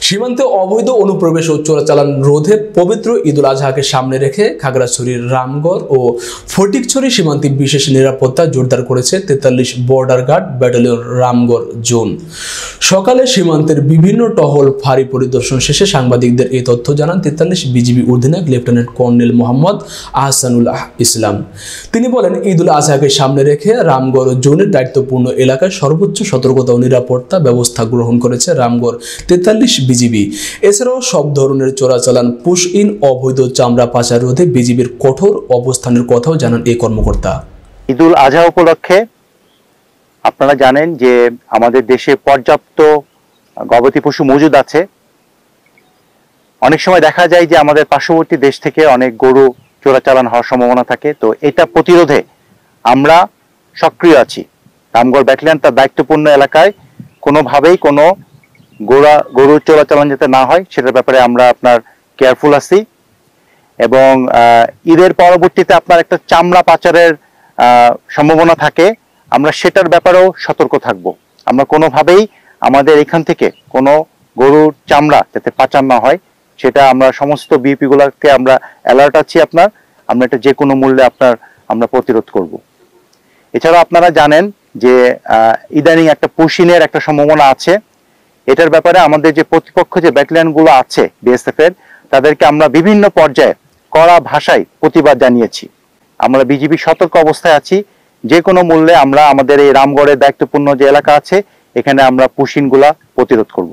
সীমান্তে অবৈধ অনুপ্রবেশ ও চোরাচালান রোধে পবিত্র ঈদুল আজহাকে সামনে রেখে খাগড়াছড়ির রামগড় ও ফটিকছড়ি সীমান্তে বিশেষ নিরাপত্তা জোরদার করেছে ৪৩ border guard battalion Ramgarh zone. সকালে সীমান্তের বিভিন্ন টহল ফাঁড়ি পরিদর্শন শেষে সাংবাদিকদের এই তথ্য জানান ৪৩ বিজিবি অধিনায়ক লেফটেন্যান্ট কর্নেল মোহাম্মদ আহসানুল ইসলাম। তিনি বলেন, ঈদুল আজহাকে সামনে রেখে রামগড় জোনের দায়িত্বপূর্ণ এলাকায় সর্বোচ্চ সতর্কতা ও নিরাপত্তা ব্যবস্থা গ্রহণ করেছে রামগড় ৪৩ বিজিবি। এছাড়াও সব ধরনের চোরাচালান, পুশ ইন, অবৈধ চামড়া পাচার রোধে বিজিবির কঠোর অবস্থানের কথাও জানান এই কর্মকর্তা। ঈদুল আজহা উপলক্ষে আপনারা জানেন যে আমাদের দেশে পর্যাপ্ত গবাদি পশু মজুদ আছে। অনেক সময় দেখা যায় যে আমাদের পার্শ্ববর্তী দেশ থেকে অনেক গরু চোরাচালান হওয়ার সম্ভাবনা থাকে। তো এটা প্রতিরোধে আমরা সক্রিয় আছি। রামগড় ব্যাটালিয়ন তার দায়িত্বপূর্ণ এলাকায় কোনোভাবেই কোনো গরু চোরাচালান যাতে না হয় সেটার ব্যাপারে আমরা আপনার কেয়ারফুল আছি। এবং ঈদের পরবর্তীতে আপনার একটা চামড়া পাচারের সম্ভাবনা থাকে, আমরা সেটার ব্যাপারেও সতর্ক থাকব। আমরা কোনোভাবেই আমাদের এখান থেকে কোনো গরুর চামড়া যাতে পাচার না হয় সেটা আমরা সমস্ত বিপিগুলোকে আমরা অ্যালার্ট আছি। আমরা এটা যে কোনো মূল্যে আমরা প্রতিরোধ করব। এছাড়াও আপনারা জানেন যে ইদানিং একটা পুশিনের একটা সম্ভাবনা আছে। এটার ব্যাপারে আমাদের যে প্রতিপক্ষ যে ব্যাটালিয়নগুলো আছে বিএসএফ এর, তাদেরকে আমরা বিভিন্ন পর্যায়ে কড়া ভাষায় প্রতিবাদ জানিয়েছি। আমরা বিজিবি সতর্ক অবস্থায় আছি। যে কোনো মূল্যে আমরা আমাদের এই রামগড়ের দায়িত্বপূর্ণ যে এলাকা আছে এখানে আমরা পুশিনগুলা প্রতিরোধ করব।